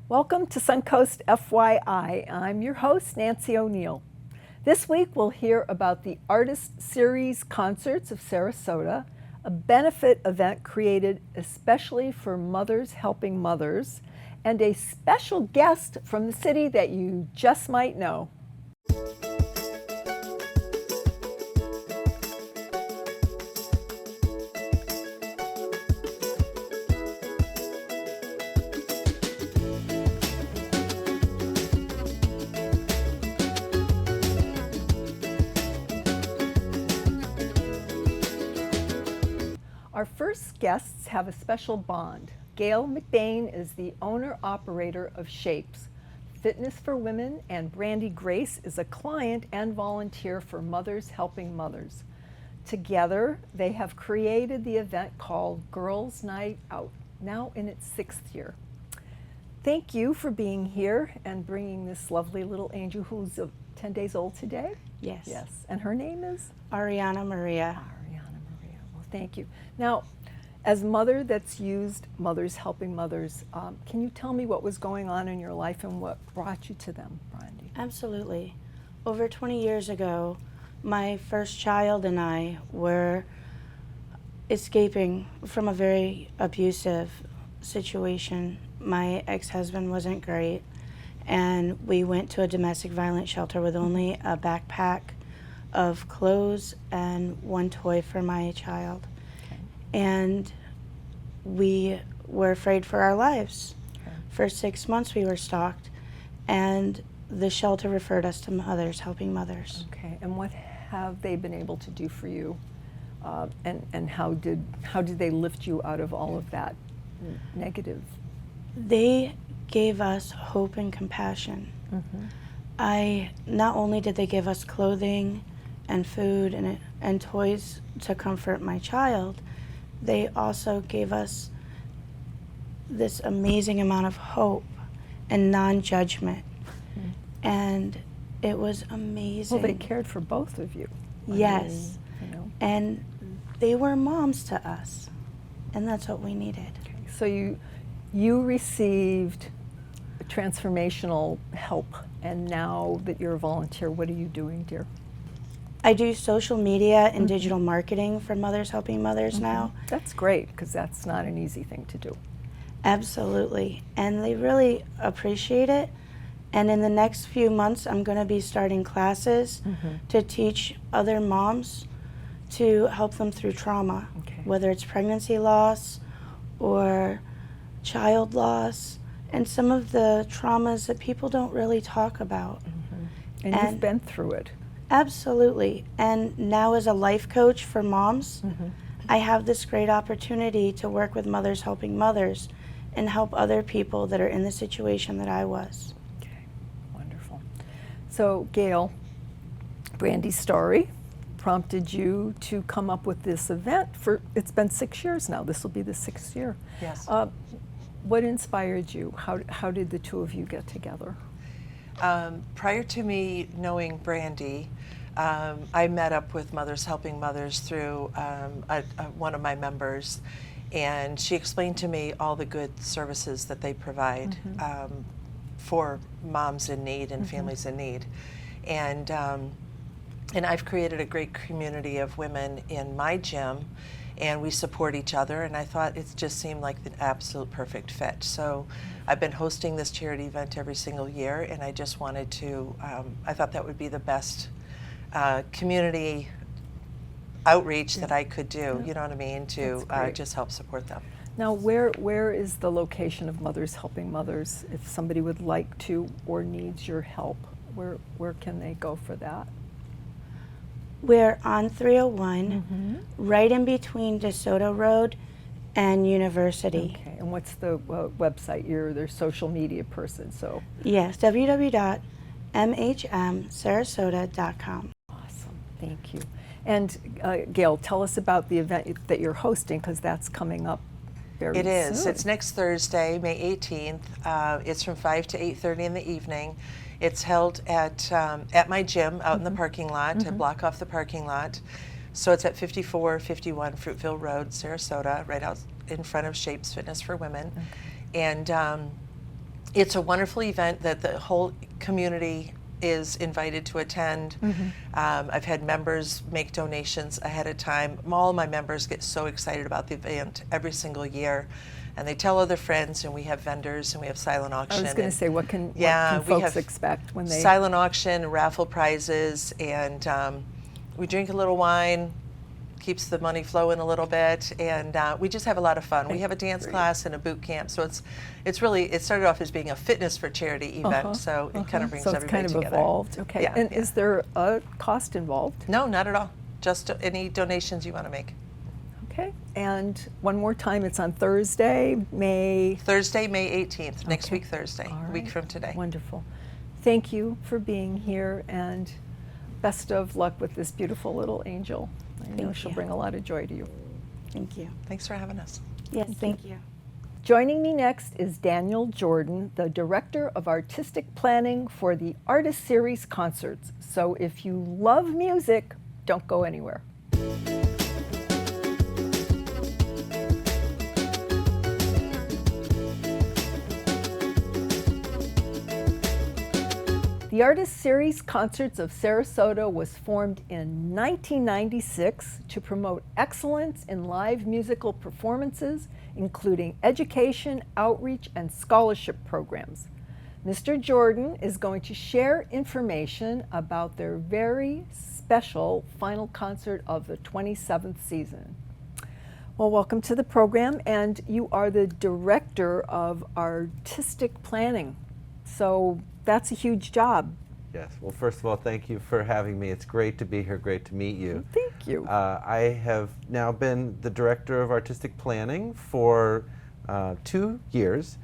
Welcome to Suncoast FYI. I'm your host, Nancy O'Neill. This week we'll hear about the Artist Series Concerts of Sarasota, a benefit event created especially for mothers helping mothers, and a special guest from the city that you just might know. Our first guests have a special bond. Gail McBain is the owner-operator of Shapes, Fitness for Women, and Brandy Grace is a client and volunteer for Mothers Helping Mothers. Together, they have created the event called Girls Night Out, now in its 6th year. Thank you for being here and bringing this lovely little angel who's 10 days old today. Yes. Yes, and her name is? Ariana Maria. Well, thank you. Now, as mother that's used Mothers Helping Mothers, can you tell me what was going on in your life and what brought you to them, Brandy? Absolutely. Over 20 years ago, my first child and I were escaping from a very abusive situation. My ex-husband wasn't great, and we went to a domestic violence shelter with only a backpack of clothes and one toy for my child. Okay. And we were afraid for our lives. Okay. For 6 months we were stalked, and the shelter referred us to Mothers Helping Mothers. Okay, and what have they been able to do for you? And how did they lift you out of all of that negative? They gave us hope and compassion. Not only did they give us clothing and food and toys to comfort my child, they also gave us this amazing amount of hope and non-judgment. And it was amazing. Well, they cared for both of you. Yes. I mean, you know. And they were moms to us, and that's what we needed. Okay. So you received transformational help, and now that you're a volunteer, what are you doing, dear? I do social media and digital marketing for Mothers Helping Mothers now. That's great, because that's not an easy thing to do. Absolutely, and they really appreciate it. And in the next few months, I'm going to be starting classes to teach other moms to help them through trauma, whether it's pregnancy loss or child loss, and some of the traumas that people don't really talk about. And you've been through it. Absolutely. And now as a life coach for moms, I have this great opportunity to work with Mothers Helping Mothers and help other people that are in the situation that I was. Okay, wonderful. So Gail, Brandy's story prompted you to come up with this event it's been 6 years now. This will be the 6th year. Yes. What inspired you? How did the two of you get together? Prior to me knowing Brandy, I met up with Mothers Helping Mothers through one of my members, and she explained to me all the good services that they provide for moms in need and families in need. And I've created a great community of women in my gym, and we support each other, and I thought it just seemed like the absolute perfect fit. So I've been hosting this charity event every single year, and I just wanted to, I thought that would be the best community outreach that I could do, you know what I mean, to just help support them. Now, where is the location of Mothers Helping Mothers? If somebody would like to or needs your help, where can they go for that? We're on 301, right in between DeSoto Road and University. Okay, and what's the website? You're their social media person, so. Yes, www.mhmsarasota.com. Awesome, thank you. And Gail, tell us about the event that you're hosting, because that's coming up very soon. It is. It's next Thursday, May 18th. It's from 5 to 8:30 in the evening. It's held at my gym out in the parking lot. I block off the parking lot. So it's at 5451 Fruitville Road, Sarasota, right out in front of Shapes Fitness for Women. And It's a wonderful event that the whole community is invited to attend. I've had members make donations ahead of time. All my members get so excited about the event every single year, and they tell other friends, and we have vendors, and we have silent auction. I was going to say, what can we folks have expect when they... silent auction, raffle prizes, and we drink a little wine, keeps the money flowing a little bit, and we just have a lot of fun. We have a dance class and a boot camp, so it's really, it started off as being a fitness for charity event, so it kind of brings everybody together. So it's kind of evolved. Okay. Yeah, and is there a cost involved? No, not at all. Just any donations you want to make. Okay. And one more time, it's on Thursday, May 18th, next Okay. week Thursday, All a week right. from today. Wonderful. Thank you for being here, and best of luck with this beautiful little angel. I know Thank she'll you. bring a lot of joy to you. Thank you. Thanks for having us. Yes, thank you. Joining me next is Daniel Jordan, the Director of Artistic Planning for the Artist Series concerts. So if you love music, don't go anywhere. The Artist Series Concerts of Sarasota was formed in 1996 to promote excellence in live musical performances, including education, outreach, and scholarship programs. Mr. Jordan is going to share information about their very special final concert of the 27th season. Well, welcome to the program, and you are the Director of Artistic Planning. So that's a huge job. Yes. Well, first of all, thank you for having me. It's great to be here. Great to meet you. Thank you. I have now been the Director of Artistic Planning for 2 years.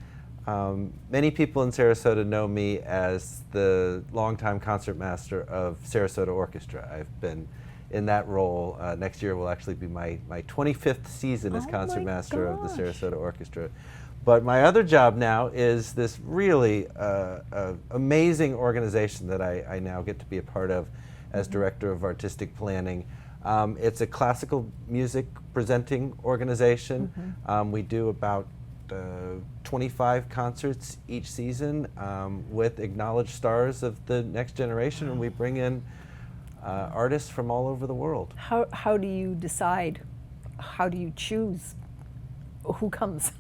Many people in Sarasota know me as the longtime concertmaster of Sarasota Orchestra. I've been in that role. Next year will actually be my 25th season as Oh my concertmaster of the gosh. Sarasota Orchestra. But my other job now is this really amazing organization that I now get to be a part of as Director of Artistic Planning. It's a classical music presenting organization. We do about 25 concerts each season with acknowledged stars of the next generation, and we bring in artists from all over the world. How do you decide? How do you choose who comes?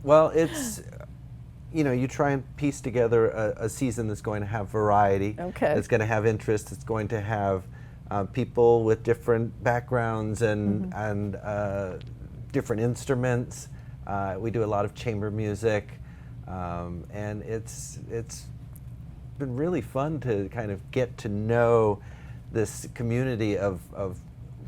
Well, it's, you try and piece together a season that's going to have variety, Okay. that's going to have interest, it's going to have people with different backgrounds and different instruments. We do a lot of chamber music, and it's been really fun to kind of get to know this community of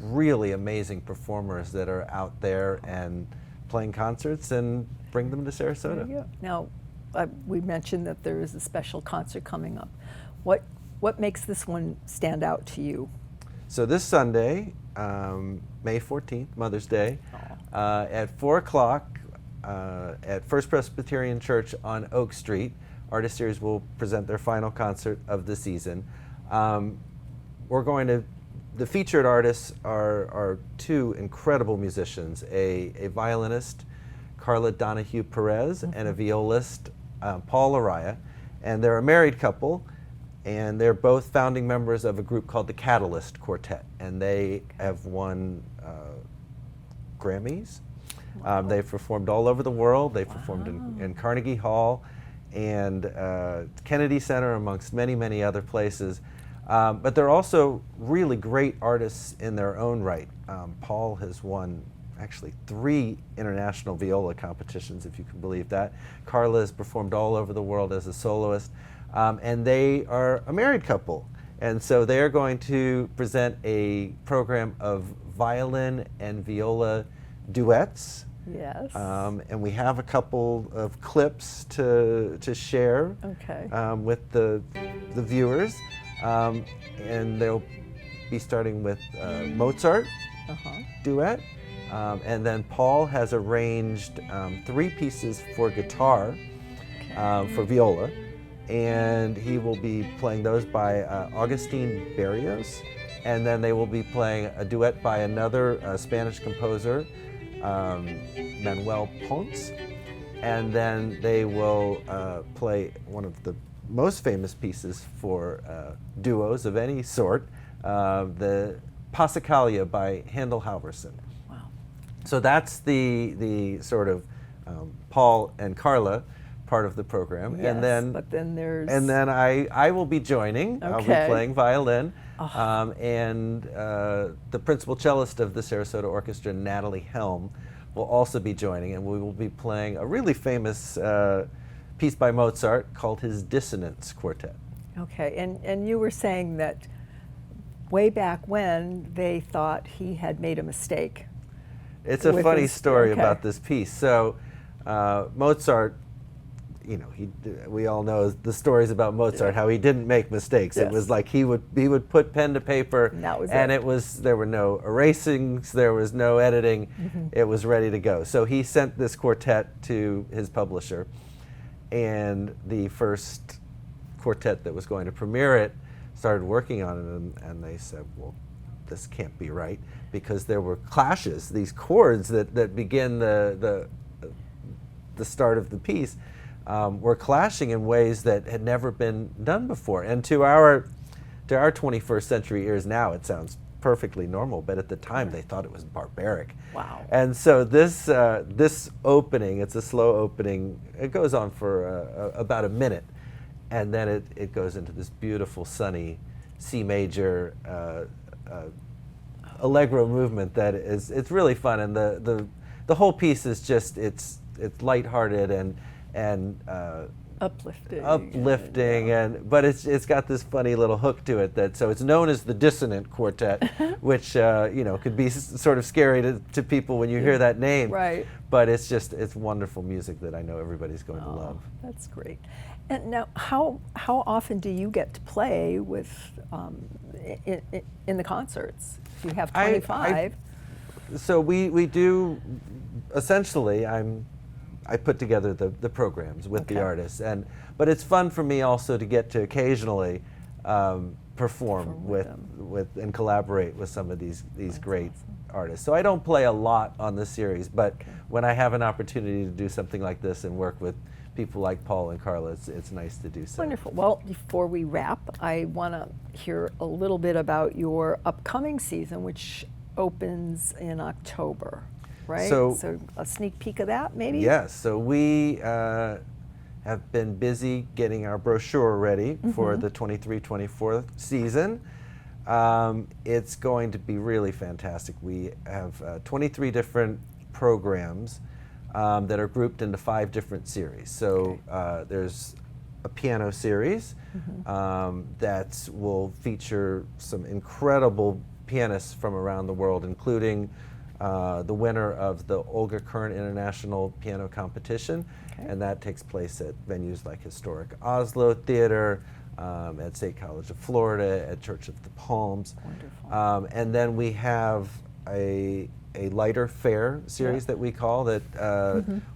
really amazing performers that are out there and playing concerts and bring them to Sarasota. There you go. Now, we mentioned that there is a special concert coming up. What makes this one stand out to you? So this Sunday, May 14th, Mother's Day, at 4 o'clock at First Presbyterian Church on Oak Street, Artist Series will present their final concert of the season. The featured artists are two incredible musicians, a violinist, Carla Donahue Perez, and a violist, Paul Araya. And they're a married couple, and they're both founding members of a group called the Catalyst Quartet, and they have won Grammys. They've performed all over the world. They've performed in Carnegie Hall and Kennedy Center, amongst many, many other places. But they're also really great artists in their own right. Paul has won actually 3 international viola competitions, if you can believe that. Carla has performed all over the world as a soloist. And they are a married couple. And so they are going to present a program of violin and viola duets. Yes. And we have a couple of clips to share Okay. with the viewers. And they'll be starting with Mozart duet. And then Paul has arranged 3 pieces for guitar for viola. And he will be playing those by Augustine Berrios. And then they will be playing a duet by another Spanish composer, Manuel Ponce. and then they will play one of the most famous pieces for duos of any sort, the Passacaglia by Handel Halvorsen. Wow. So that's the sort of Paul and Carla part of the program, Yes, and then but then there's... and then I will be joining. I'll be Okay. playing violin, Oh. and the principal cellist of the Sarasota Orchestra, Natalie Helm, will also be joining, and we will be playing a really famous piece by Mozart called his Dissonance Quartet. Okay, and you were saying that way back when they thought he had made a mistake. It's a With funny his- story okay. about this piece. So Mozart, you know, we all know the stories about Mozart, how he didn't make mistakes. It Yes. was like he would put pen to paper, And that was and it. there were no erasings, there was no editing. It was ready to go. So he sent this quartet to his publisher, and the first quartet that was going to premiere it started working on it, and they said, well, this can't be right, because there were clashes, these chords that begin the start of the piece were clashing in ways that had never been done before. And to our 21st century ears now, it sounds perfectly normal, but at the time they thought it was barbaric. Wow. And so this opening, it's a slow opening, it goes on for about a minute, and then it goes into this beautiful sunny C major allegro movement that it's really fun, and the whole piece is just it's lighthearted and uplifting, but it's got this funny little hook to it so it's known as the Dissonant Quartet, which could be sort of scary to people when you hear that name. Right. But it's wonderful music that I know everybody's going to love. That's great. And now, how often do you get to play with in the concerts? If you have 25. So we do, essentially, I put together the programs with the Okay. artists, but it's fun for me also to get to occasionally perform with with and collaborate with some of these That's great awesome. artists. So I don't play a lot on the series, but when I have an opportunity to do something like this and work with people like Paul and Carla, it's nice to do so. Wonderful. Well, before we wrap, I want to hear a little bit about your upcoming season, which opens in October, right? So a sneak peek of that, maybe? Yes, so we have been busy getting our brochure ready for the 23-24 season. It's going to be really fantastic. We have 23 different programs that are grouped into 5 different series. So there's a piano series that will feature some incredible pianists from around the world, including the winner of the Olga Kern International Piano Competition, and that takes place at venues like historic Oslo Theater, at State College of Florida, at Church of the Palms. Wonderful. And then we have a lighter fare series that we call that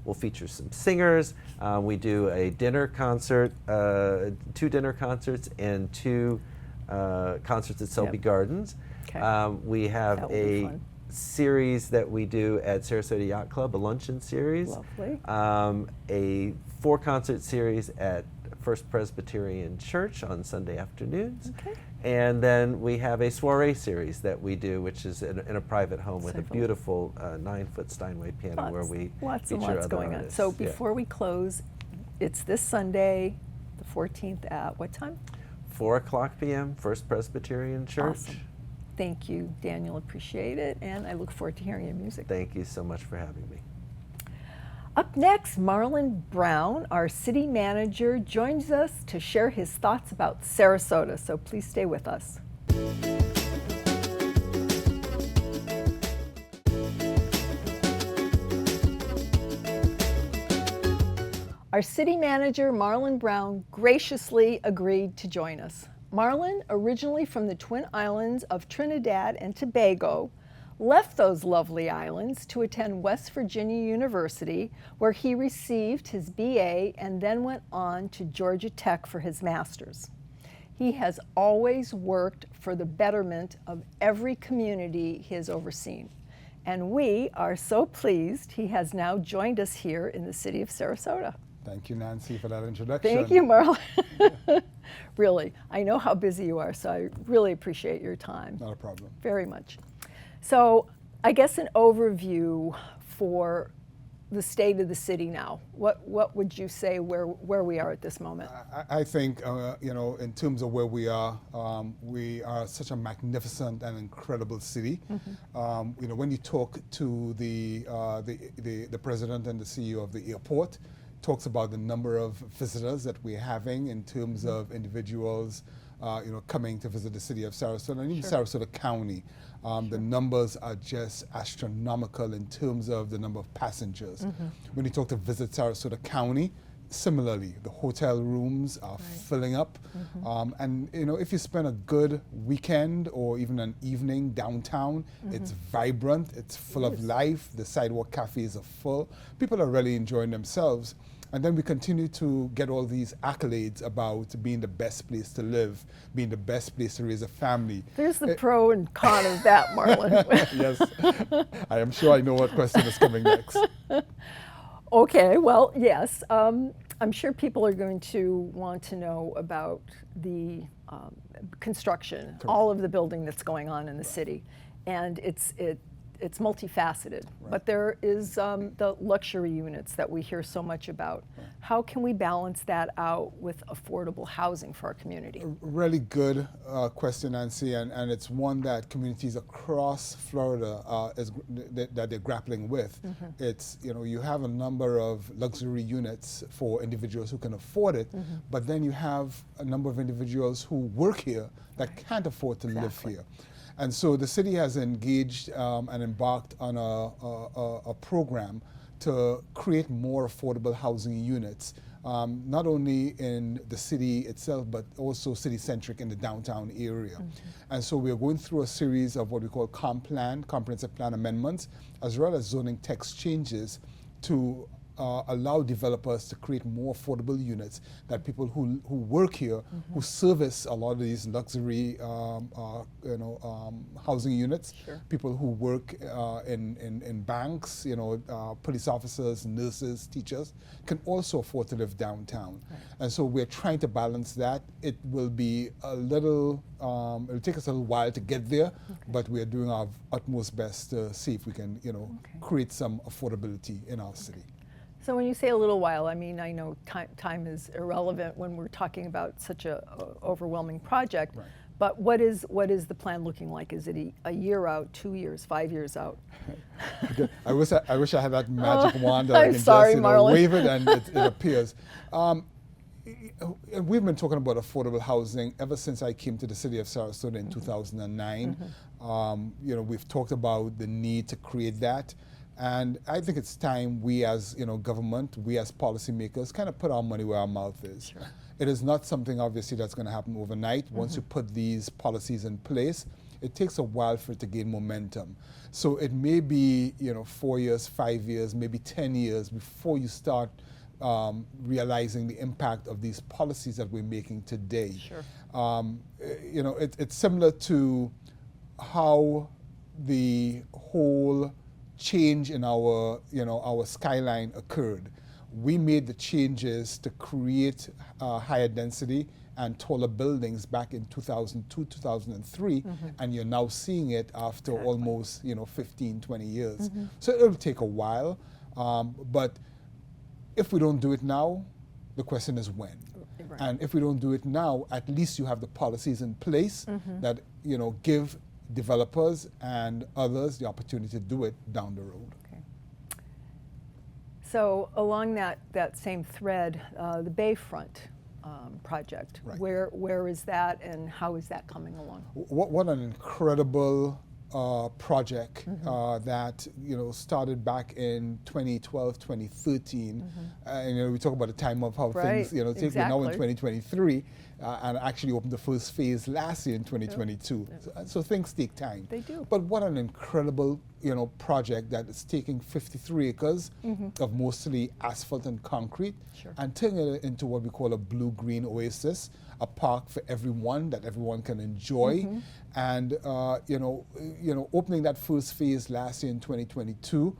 will feature some singers. We do a dinner concert, 2 dinner concerts, and 2 concerts at Selby Gardens. Okay. We have That will be a fun. series that we do at Sarasota Yacht Club, a luncheon series. Lovely. A 4 concert series at First Presbyterian Church on Sunday afternoons. Okay. And then we have a soiree series that we do, which is in a private home with a Several. beautiful 9-foot Steinway piano where we lots and feature lots other going artists. on. So Yeah. before we close, it's this Sunday, the 14th at what time? 4:00 p.m., First Presbyterian Church. Awesome. Thank you, Daniel. Appreciate it, and I look forward to hearing your music. Thank you so much for having me. Up next, Marlon Brown, our city manager, joins us to share his thoughts about Sarasota, so please stay with us. Our city manager, Marlon Brown, graciously agreed to join us. Marlon, originally from the Twin Islands of Trinidad and Tobago, left those lovely islands to attend West Virginia University, where he received his BA and then went on to Georgia Tech for his master's. He has always worked for the betterment of every community he has overseen. And we are so pleased he has now joined us here in the city of Sarasota. Thank you, Nancy, for that introduction. Thank you, Marla. Really, I know how busy you are, so I really appreciate your time. Not a problem. Very much. So I guess an overview for the state of the city now. What would you say where we are at this moment? I think, in terms of where we are such a magnificent and incredible city. When you talk to the president and the CEO of the airport, talks about the number of visitors that we're having in terms of individuals, coming to visit the city of Sarasota and even Sarasota County. The numbers are just astronomical in terms of the number of passengers. When you talk to Visit Sarasota County, similarly, the hotel rooms are filling up. And if you spend a good weekend or even an evening downtown, it's vibrant, it's full of life, the sidewalk cafes are full. People are really enjoying themselves. And then we continue to get all these accolades about being the best place to live, being the best place to raise a family. There's the pro and con of that, Marlon. Yes, I am sure I know what question is coming next. Okay, well, yes. I'm sure people are going to want to know about the construction, all of the building that's going on in the city. And it's multifaceted, but there is the luxury units that we hear so much about. How can we balance that out with affordable housing for our community? Really good question, Nancy, and it's one that communities across Florida that they're grappling with. It's, you have a number of luxury units for individuals who can afford it, but then you have a number of individuals who work here that can't afford to live here. And so the city has engaged and embarked on a program to create more affordable housing units, not only in the city itself, but also city-centric in the downtown area. And so we are going through a series of what we call comprehensive plan amendments, as well as zoning text changes to allow developers to create more affordable units that people who work here, who service a lot of these luxury housing units, people who work in banks, police officers, nurses, teachers, can also afford to live downtown. And so we're trying to balance that. It will be a little, it'll take us a little while to get there, but we are doing our utmost best to see if we can, create some affordability in our city. So when you say a little while, I mean, I know time is irrelevant when we're talking about such a overwhelming project, but what is the plan looking like? Is it a year out, 2 years, 5 years out? I wish I had that magic wand that I can just wave it and it appears. We've been talking about affordable housing ever since I came to the city of Sarasota in 2009. We've talked about the need to create that. And I think it's time we as government, we as policymakers kind of put our money where our mouth is. It is not something obviously that's going to happen overnight. Once you put these policies in place, it takes a while for it to gain momentum. So it may be 4 years, 5 years, maybe 10 years before you start realizing the impact of these policies that we're making today. It's similar to how the whole change in our skyline occurred. We made the changes to create higher density and taller buildings back in 2002, 2003, and you're now seeing it after almost 15, 20 years. So it'll take a while, but if we don't do it now, the question is when. And if we don't do it now, at least you have the policies in place that give developers and others the opportunity to do it down the road. So along that same thread, the Bayfront project, where is that and how is that coming along? What an incredible project that started back in 2012, 2013. And we talk about the time of how things take. We're now in 2023. And actually opened the first phase last year in 2022. So things take time. They do. But what an incredible, project that is taking 53 acres of mostly asphalt and concrete and turning it into what we call a blue-green oasis, a park for everyone that everyone can enjoy. And opening that first phase last year in 2022,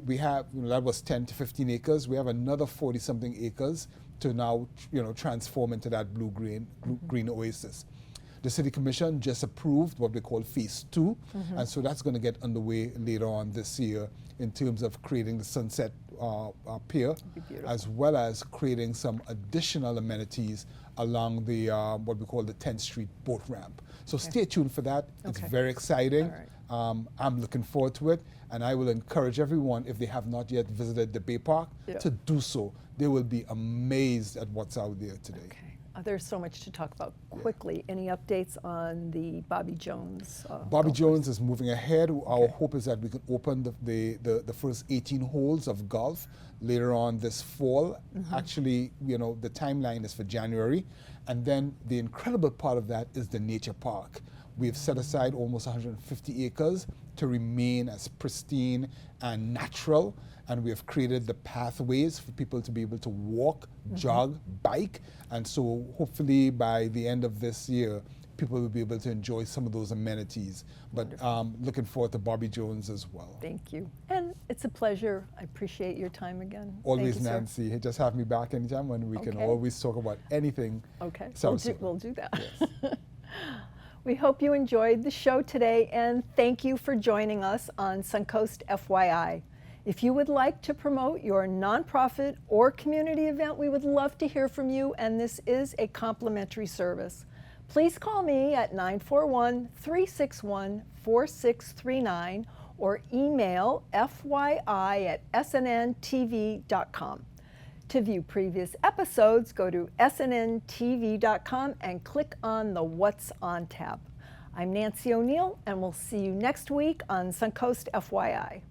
we have, that was 10 to 15 acres. We have another 40 something acres to now transform into that green oasis. The City Commission just approved what we call Phase 2, and so that's going to get underway later on this year in terms of creating the Sunset Pier, as well as creating some additional amenities along the what we call the 10th Street boat ramp. So stay tuned for that. It's very exciting. I'm looking forward to it, and I will encourage everyone, if they have not yet visited the Bay Park, to do so. They will be amazed at what's out there today. There's so much to talk about. Quickly, any updates on the Bobby Jones? Bobby Jones is moving ahead. Our hope is that we can open the first 18 holes of golf later on this fall. Actually, the timeline is for January. And then the incredible part of that is the nature park. We've set aside almost 150 acres to remain as pristine and natural, and we have created the pathways for people to be able to walk, jog, bike, and so hopefully by the end of this year, people will be able to enjoy some of those amenities. But looking forward to Bobby Jones as well. Thank you. And it's a pleasure. I appreciate your time again. Always, Thank you, Nancy. Sir. Just have me back anytime when we can always talk about anything. Okay, South we'll do that. Yes. We hope you enjoyed the show today, and thank you for joining us on Suncoast FYI. If you would like to promote your nonprofit or community event, we would love to hear from you, and this is a complimentary service. Please call me at 941-361-4639 or email fyi@snntv.com. To view previous episodes, go to snntv.com and click on the What's On tab. I'm Nancy O'Neill, and we'll see you next week on Suncoast FYI.